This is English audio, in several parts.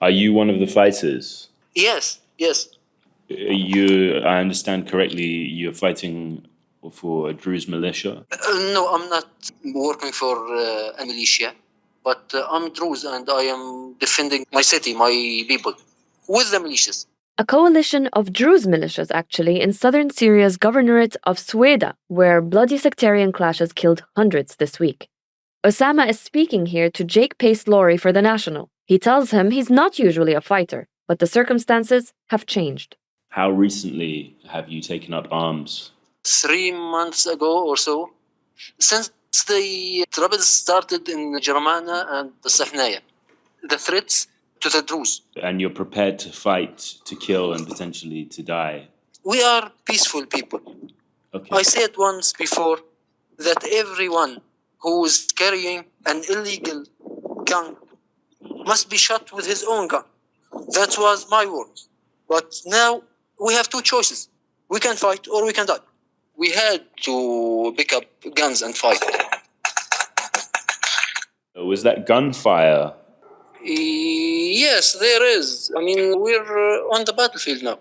Are you one of the fighters? Yes. I understand correctly, you're fighting for a Druze militia? No, I'm not working for a militia, but I'm Druze and I am defending my city, my people, with the militias. A coalition of Druze militias, actually, in southern Syria's governorate of Sweida, where bloody sectarian clashes killed hundreds this week. Osama is speaking here to Jake Pace-Laurie for The National. He tells him he's not usually a fighter, but the circumstances have changed. How recently have you taken up arms? 3 months ago or so, since the troubles started in Jermana and Sahnaya, the threats to the Druze. And you're prepared to fight, to kill, and potentially to die? We are peaceful people. Okay. I said once before that everyone who is carrying an illegal gun must be shot with his own gun. That was my word. But now we have two choices. We can fight or we can die. We had to pick up guns and fight. Was that gunfire? Yes, there is. I mean, we're on the battlefield now.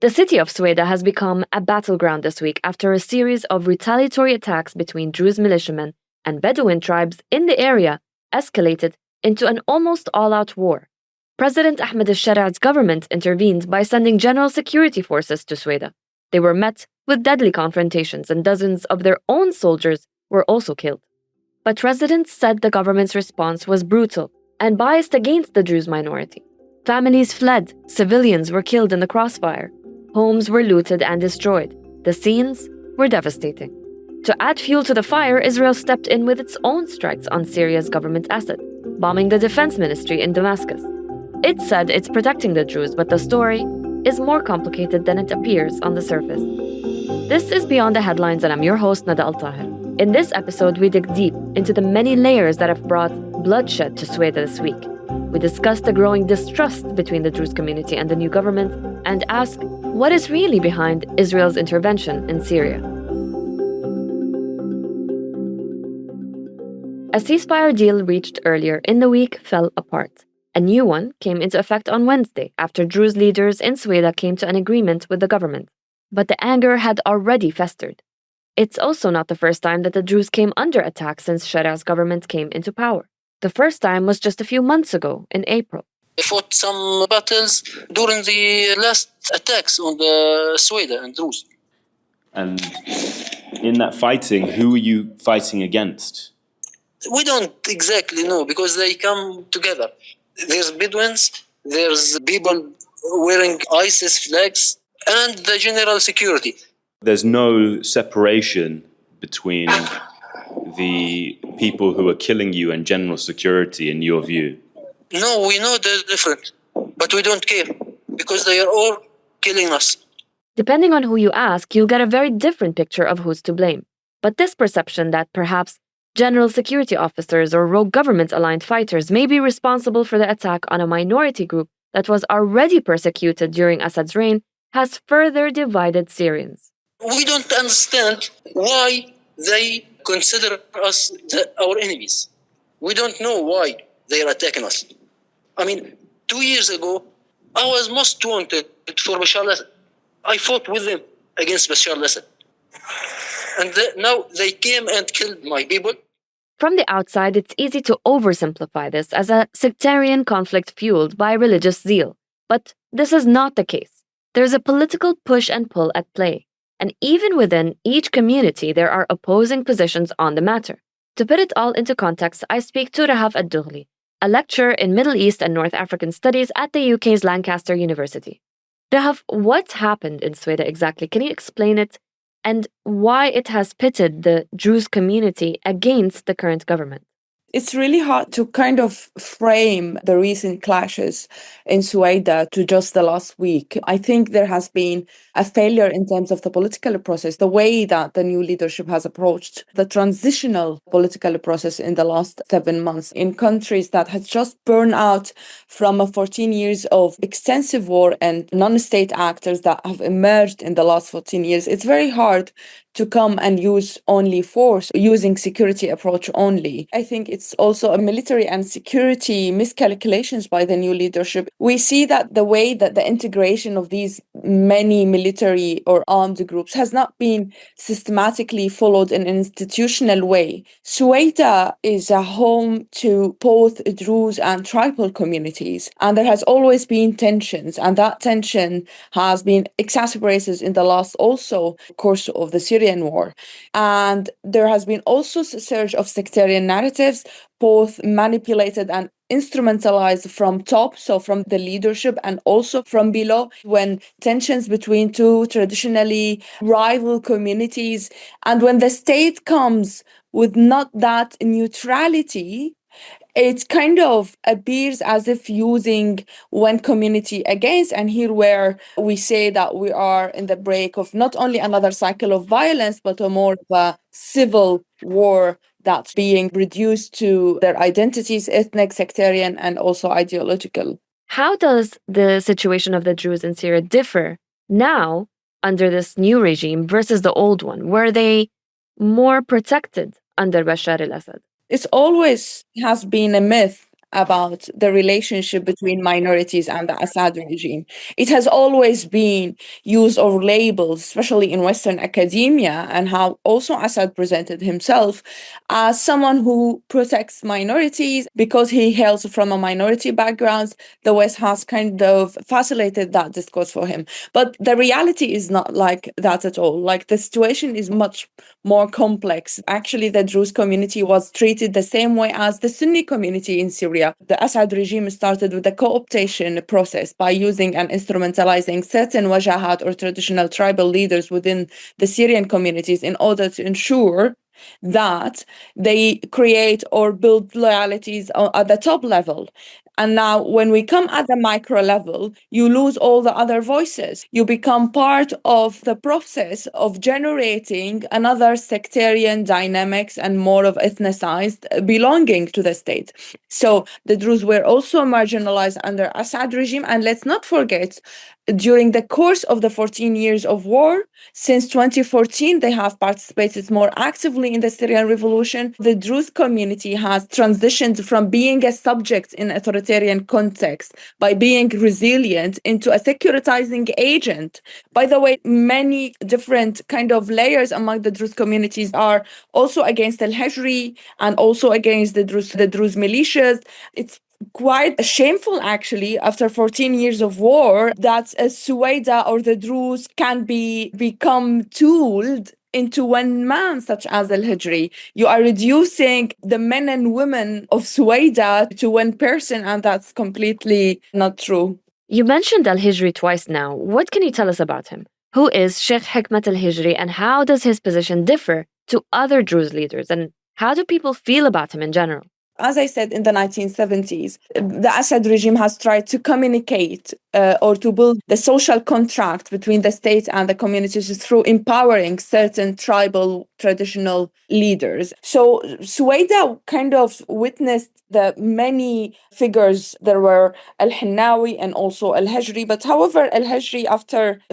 The city of Sweida has become a battleground this week after a series of retaliatory attacks between Druze militiamen and Bedouin tribes in the area escalated into an almost all-out war. President Ahmad Al Shara's government intervened by sending general security forces to Sweida. They were met with deadly confrontations and dozens of their own soldiers were also killed. But residents said the government's response was brutal and biased against the Druze minority. Families fled, civilians were killed in the crossfire, homes were looted and destroyed. The scenes were devastating. To add fuel to the fire, Israel stepped in with its own strikes on Syria's government asset, bombing the defense ministry in Damascus. It said it's protecting the Druze, but the story is more complicated than it appears on the surface. This is Beyond the Headlines, and I'm your host, Nada Al-Tahir. In this episode, we dig deep into the many layers that have brought bloodshed to Sweida this week. We discuss the growing distrust between the Druze community and the new government and ask what is really behind Israel's intervention in Syria. A ceasefire deal reached earlier in the week fell apart. A new one came into effect on Wednesday after Druze leaders in Sweida came to an agreement with the government. But the anger had already festered. It's also not the first time that the Druze came under attack since Shara's government came into power. The first time was just a few months ago, in April. They fought some battles during the last attacks on the Sweida and Druze. And in that fighting, who were you fighting against? We don't exactly know because they come together. There's Bedouins, there's people wearing ISIS flags, and the general security. There's no separation between the people who are killing you and general security in your view? No, we know they're different, but we don't care because they are all killing us. Depending on who you ask, you'll get a very different picture of who's to blame. But this perception that perhaps general security officers or rogue government-aligned fighters may be responsible for the attack on a minority group that was already persecuted during Assad's reign has further divided Syrians. We don't understand why they consider us our enemies. We don't know why they are attacking us. I mean, 2 years ago, I was most wanted for Bashar al-Assad. I fought with them against Bashar al-Assad. And now they came and killed my people. From the outside, it's easy to oversimplify this as a sectarian conflict fueled by religious zeal. But this is not the case. There's a political push and pull at play. And even within each community, there are opposing positions on the matter. To put it all into context, I speak to Rahaf Ad-Dughli, a lecturer in Middle East and North African Studies at the UK's Lancaster University. Rahaf, what happened in Sweida exactly? Can you explain it? And why it has pitted the Druze community against the current government? It's really hard to kind of frame the recent clashes in Sweida to just the last week. I think there has been a failure in terms of the political process, the way that the new leadership has approached the transitional political process in the last 7 months in countries that has just burned out from 14 years of extensive war and non-state actors that have emerged in the last 14 years. It's very hard to come and use only force, using security approach only. I think it's also a military and security miscalculations by the new leadership. We see that the way that the integration of these many military or armed groups has not been systematically followed in an institutional way. Sweida is a home to both Druze and tribal communities, and there has always been tensions, and that tension has been exacerbated in the last also course of the Syrian war. And there has been also a surge of sectarian narratives, both manipulated and instrumentalized from top, so from the leadership, and also from below, when tensions between two traditionally rival communities, and when the state comes with not that neutrality, it kind of appears as if using one community against. And here where we say that we are in the break of not only another cycle of violence, but a more of a civil war that's being reduced to their identities, ethnic, sectarian, and also ideological. How does the situation of the Druze in Syria differ now under this new regime versus the old one? Were they more protected under Bashar al-Assad? It always has been a myth about the relationship between minorities and the Assad regime. It has always been use of labels, especially in Western academia, and how also Assad presented himself as someone who protects minorities because he hails from a minority background. The West has kind of facilitated that discourse for him. But the reality is not like that at all. Like, the situation is much more complex. Actually, the Druze community was treated the same way as the Sunni community in Syria. The Assad regime started with the co-optation process by using and instrumentalizing certain wajahat or traditional tribal leaders within the Syrian communities in order to ensure that they create or build loyalties at the top level. And now when we come at the micro level, you lose all the other voices. You become part of the process of generating another sectarian dynamics and more of ethnicized belonging to the state. So the Druze were also marginalized under Assad regime. And let's not forget, during the course of the 14 years of war, since 2014, they have participated more actively in the Syrian revolution. The Druze community has transitioned from being a subject in authoritarian context by being resilient into a securitizing agent. By the way, many different kind of layers among the Druze communities are also against Al-Hajri and also against the Druze militias. It's quite shameful, actually, after 14 years of war, that a Sweida or the Druze can become tooled into one man, such as Al-Hajri. You are reducing the men and women of Sweida to one person, and that's completely not true. You mentioned Al-Hajri twice now. What can you tell us about him? Who is Sheh Hikmat Al-Hajri, and how does his position differ to other Druze leaders? And how do people feel about him in general? As I said, in the 1970s, the Assad regime has tried to communicate or to build the social contract between the state and the communities through empowering certain tribal traditional leaders. So Sweida kind of witnessed the many figures. There were Al-Hinnawi and also Al-Hajri. But however, Al-Hajri,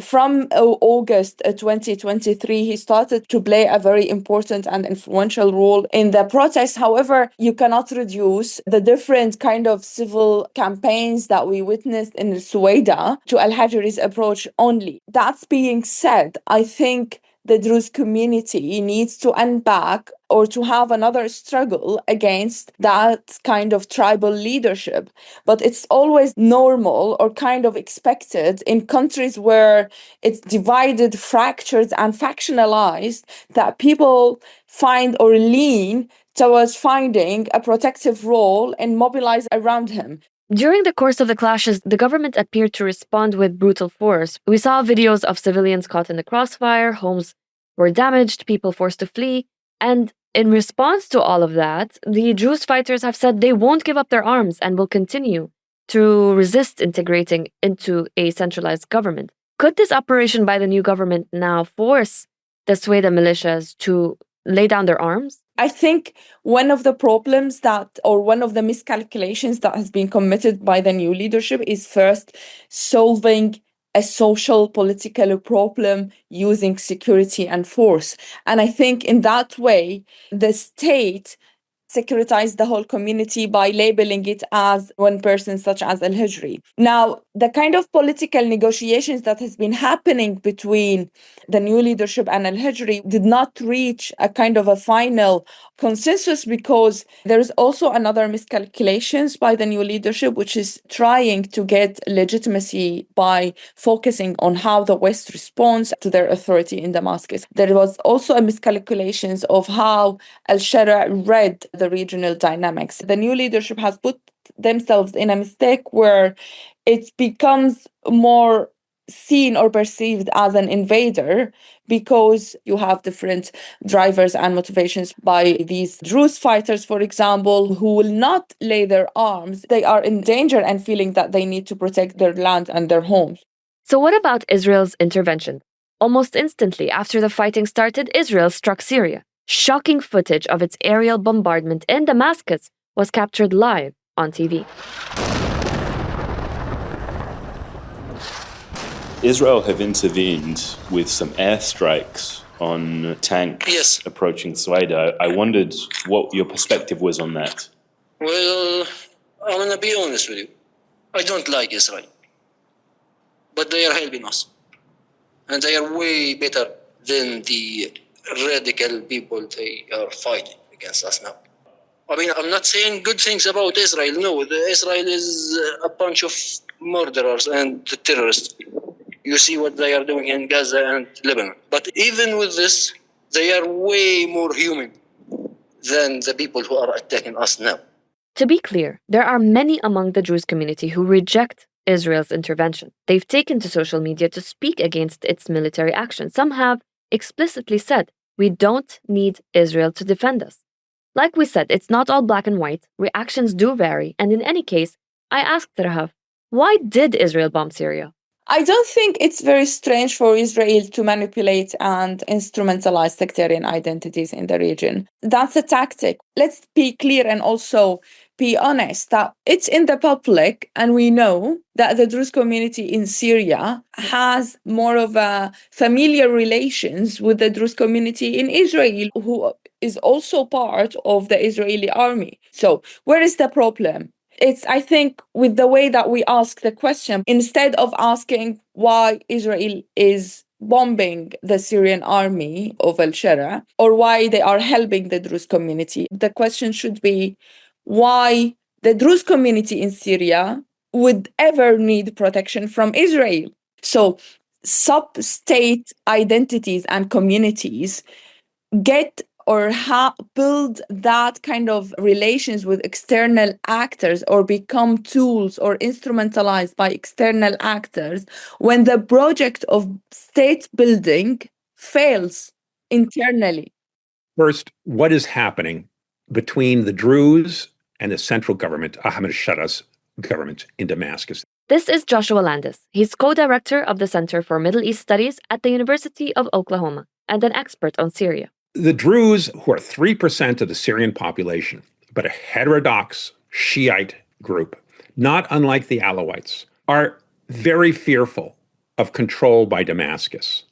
from August 2023, he started to play a very important and influential role in the protests. However, you cannot reduce the different kind of civil campaigns that we witnessed in Sweida to Al-Hajri's approach only. That's being said, I think the Druze community needs to unpack or to have another struggle against that kind of tribal leadership. But it's always normal or kind of expected in countries where it's divided, fractured, and factionalized that people find or lean towards finding a protective role and mobilize around him. During the course of the clashes, the government appeared to respond with brutal force. We saw videos of civilians caught in the crossfire, homes were damaged, people forced to flee. And in response to all of that, the Druze fighters have said they won't give up their arms and will continue to resist integrating into a centralized government. Could this operation by the new government now force the Sweida militias to lay down their arms? I think one of the problems one of the miscalculations that has been committed by the new leadership is first solving a social political problem using security and force. And I think in that way, the state securitize the whole community by labeling it as one person, such as Al-Hijri. Now, the kind of political negotiations that has been happening between the new leadership and Al-Hijri did not reach a kind of a final consensus, because there is also another miscalculations by the new leadership, which is trying to get legitimacy by focusing on how the West responds to their authority in Damascus. There was also a miscalculations of how Al Shara read the regional dynamics. The new leadership has put themselves in a mistake where it becomes more seen or perceived as an invader, because you have different drivers and motivations by these Druze fighters, for example, who will not lay their arms. They are in danger and feeling that they need to protect their land and their homes. So what about Israel's intervention? Almost instantly after the fighting started, Israel struck Syria. Shocking footage of its aerial bombardment in Damascus was captured live on TV. Israel have intervened with some airstrikes on tanks approaching Sweida. I wondered what your perspective was on that. Well, I'm going to be honest with you. I don't like Israel. But they are helping us. And they are way better than the radical people they are fighting against us now. I mean, I'm not saying good things about Israel. No, Israel is a bunch of murderers and terrorists. You see what they are doing in Gaza and Lebanon. But even with this, they are way more human than the people who are attacking us now. To be clear, there are many among the Druze community who reject Israel's intervention. They've taken to social media to speak against its military action. Some have explicitly said, we don't need Israel to defend us. Like we said, it's not all black and white. Reactions do vary. And in any case, I asked Rahav, why did Israel bomb Syria? I don't think it's very strange for Israel to manipulate and instrumentalize sectarian identities in the region. That's a tactic. Let's be clear and also be honest that it's in the public, and we know that the Druze community in Syria has more of a familiar relations with the Druze community in Israel, who is also part of the Israeli army. So where is the problem? It's, I think, with the way that we ask the question, instead of asking why Israel is bombing the Syrian army of Al Shara or why they are helping the Druze community, the question should be why the Druze community in Syria would ever need protection from Israel. So sub-state identities and communities get or build that kind of relations with external actors or become tools or instrumentalized by external actors when the project of state building fails internally. First, what is happening between the Druze and the central government, Ahmad Al Shara's government in Damascus? This is Joshua Landis. He's co-director of the Center for Middle East Studies at the University of Oklahoma and an expert on Syria. The Druze, who are 3% of the Syrian population, but a heterodox Shiite group, not unlike the Alawites, are very fearful of control by Damascus.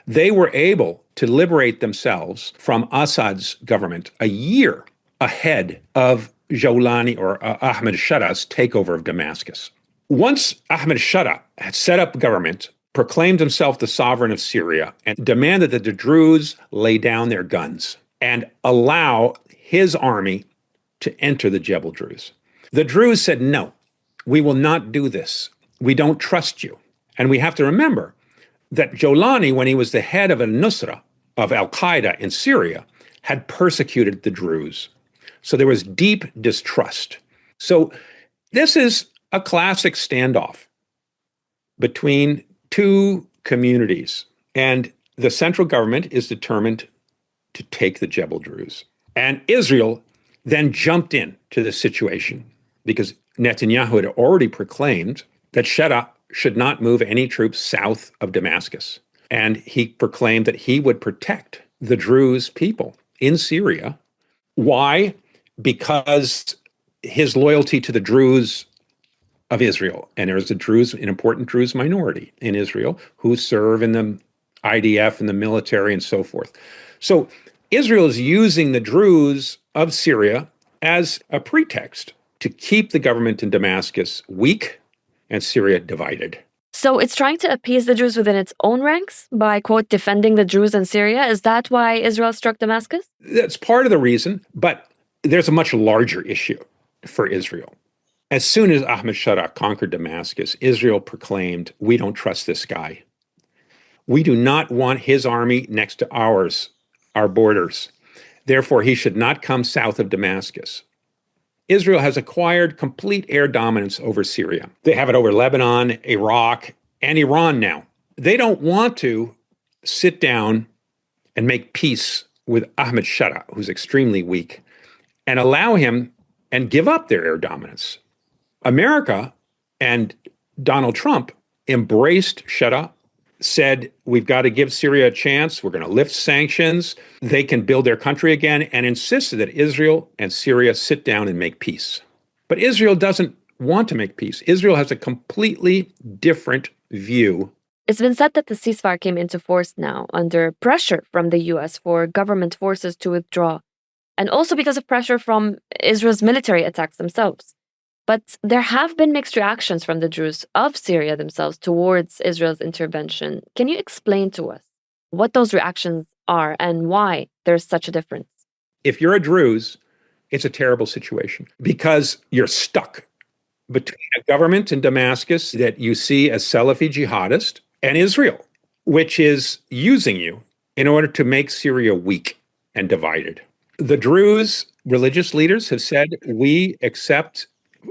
They were able to liberate themselves from Assad's government a year ahead of Jawlani or Ahmad Al Shara's takeover of Damascus. Once Ahmad Al Shara had set up government, proclaimed himself the sovereign of Syria, and demanded that the Druze lay down their guns and allow his army to enter the Jebel Druze. The Druze said, no, we will not do this. We don't trust you. And we have to remember that Jawlani, when he was the head of al-Nusra, of al-Qaeda in Syria, had persecuted the Druze. So there was deep distrust. So this is a classic standoff between two communities. And the central government is determined to take the Jebel Druze. And Israel then jumped in to the situation because Netanyahu had already proclaimed that Shara should not move any troops south of Damascus. And he proclaimed that he would protect the Druze people in Syria. Why? Because his loyalty to the Druze of Israel. And there's an important Druze minority in Israel who serve in the IDF and the military and so forth. So Israel is using the Druze of Syria as a pretext to keep the government in Damascus weak and Syria divided. So it's trying to appease the Druze within its own ranks by, quote, defending the Druze in Syria? Is that why Israel struck Damascus? That's part of the reason, but there's a much larger issue for Israel. As soon as Ahmad Shara conquered Damascus, Israel proclaimed, we don't trust this guy. We do not want his army next to ours, our borders. Therefore, he should not come south of Damascus. Israel has acquired complete air dominance over Syria. They have it over Lebanon, Iraq, and Iran now. They don't want to sit down and make peace with Ahmad Shara, who's extremely weak, and allow him and give up their air dominance. America and Donald Trump embraced Shara, said, we've got to give Syria a chance. We're going to lift sanctions. They can build their country again, and insisted that Israel and Syria sit down and make peace. But Israel doesn't want to make peace. Israel has a completely different view. It's been said that the ceasefire came into force now under pressure from the U.S. for government forces to withdraw, and also because of pressure from Israel's military attacks themselves. But there have been mixed reactions from the Druze of Syria themselves towards Israel's intervention. Can you explain to us what those reactions are and why there's such a difference? If you're a Druze, it's a terrible situation because you're stuck between a government in Damascus that you see as Salafi jihadist and Israel, which is using you in order to make Syria weak and divided. The Druze religious leaders have said,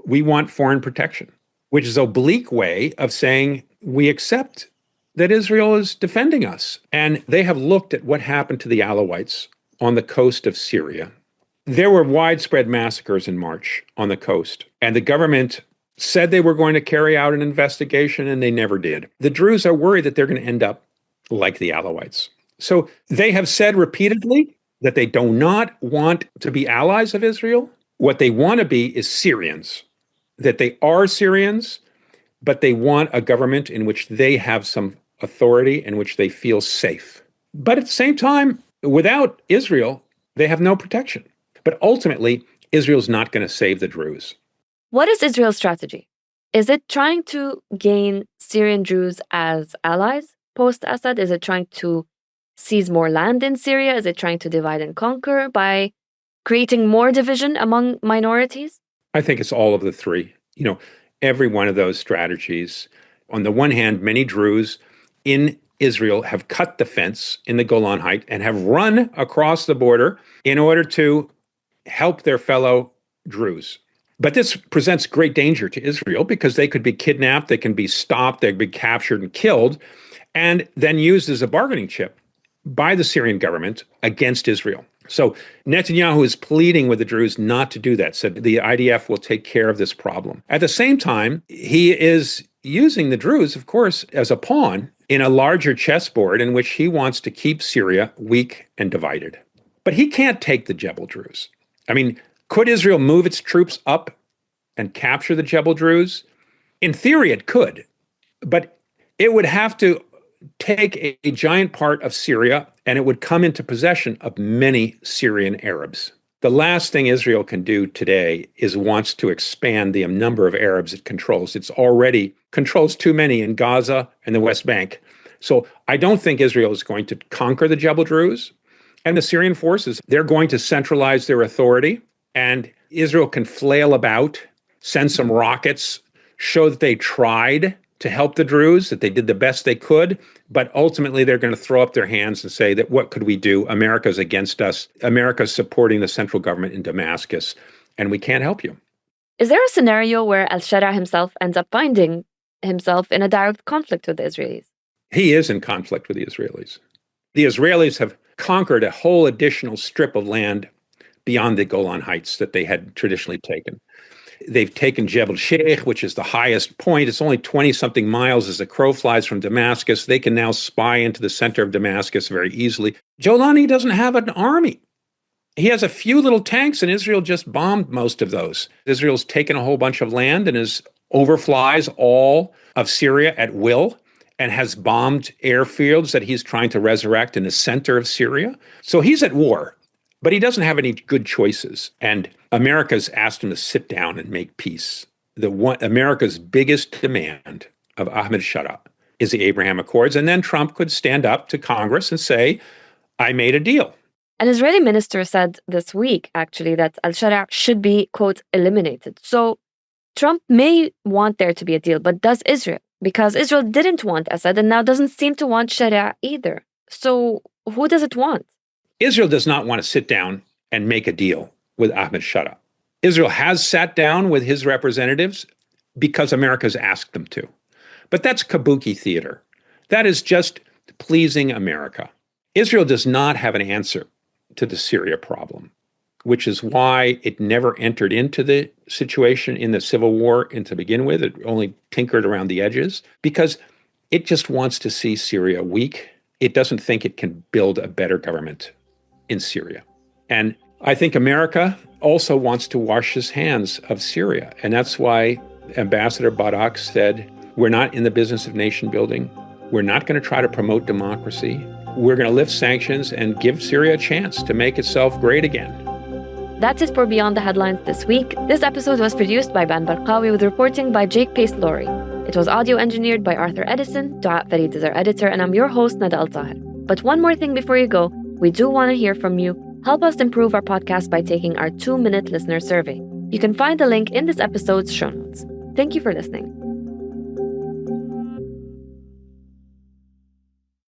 we want foreign protection, which is an oblique way of saying we accept that Israel is defending us. And they have looked at what happened to the Alawites on the coast of Syria. There were widespread massacres in March on the coast, and the government said they were going to carry out an investigation, and they never did. The Druze are worried that they're going to end up like the Alawites. So they have said repeatedly that they do not want to be allies of Israel. What they want to be is Syrians, that they are Syrians, but they want a government in which they have some authority, in which they feel safe. But at the same time, without Israel, they have no protection. But ultimately, Israel's not going to save the Druze. What is Israel's strategy? Is it trying to gain Syrian Druze as allies post-Assad? Is it trying to seize more land in Syria? Is it trying to divide and conquer by creating more division among minorities? I think it's all of the three. Every one of those strategies. On the one hand, many Druze in Israel have cut the fence in the Golan Heights and have run across the border in order to help their fellow Druze. But this presents great danger to Israel because they could be kidnapped, they can be stopped, they could be captured and killed, and then used as a bargaining chip by the Syrian government against Israel. So Netanyahu is pleading with the Druze not to do that, said the IDF will take care of this problem. At the same time, he is using the Druze, of course, as a pawn in a larger chessboard in which he wants to keep Syria weak and divided. But he can't take the Jebel Druze. I mean, could Israel move its troops up and capture the Jebel Druze? In theory, it could, but it would have to take a giant part of Syria, and it would come into possession of many Syrian Arabs. The last thing Israel can do today is wants to expand the number of Arabs it controls. It's already controls too many in Gaza and the West Bank. So I don't think Israel is going to conquer the Jebel Druze. And the Syrian forces, they're going to centralize their authority, and Israel can flail about, send some rockets, show that they tried to help the Druze, that they did the best they could, but ultimately they're going to throw up their hands and say that what could we do? America's against us. America's supporting the central government in Damascus, and we can't help you. Is there a scenario where Al Shara himself ends up finding himself in a direct conflict with the Israelis? He is in conflict with the Israelis. The Israelis have conquered a whole additional strip of land beyond the Golan Heights that they had traditionally taken. They've taken Jebel Sheikh, which is the highest point. It's only 20-something miles as the crow flies from Damascus. They can now spy into the center of Damascus very easily. Jolani doesn't have an army. He has a few little tanks, and Israel just bombed most of those. Israel's taken a whole bunch of land and is overflies all of Syria at will and has bombed airfields that he's trying to resurrect in the center of Syria. So he's at war, but he doesn't have any good choices. And America's asked him to sit down and make peace. America's biggest demand of Ahmad Al Shara is the Abraham Accords. And then Trump could stand up to Congress and say, I made a deal. An Israeli minister said this week, actually, that Al Shara should be, quote, eliminated. So Trump may want there to be a deal, but does Israel? Because Israel didn't want Assad and now doesn't seem to want Sharia either. So who does it want? Israel does not want to sit down and make a deal with Ahmad Shara. Israel has sat down with his representatives because America's asked them to. But that's kabuki theater. That is just pleasing America. Israel does not have an answer to the Syria problem, which is why it never entered into the situation in the civil war to begin with. It only tinkered around the edges because it just wants to see Syria weak. It doesn't think it can build a better government in Syria. And I think America also wants to wash its hands of Syria. And that's why Ambassador Barak said, we're not in the business of nation building. We're not going to try to promote democracy. We're going to lift sanctions and give Syria a chance to make itself great again. That's it for Beyond the Headlines this week. This episode was produced by Ben Barqawi with reporting by Jake Pace-Laurie. It was audio engineered by Arthur Edison. Du'a Farid is our editor, and I'm your host, Nada Al-Tahir. But one more thing before you go, we do want to hear from you. Help us improve our podcast by taking our 2-minute listener survey. You can find the link in this episode's show notes. Thank you for listening.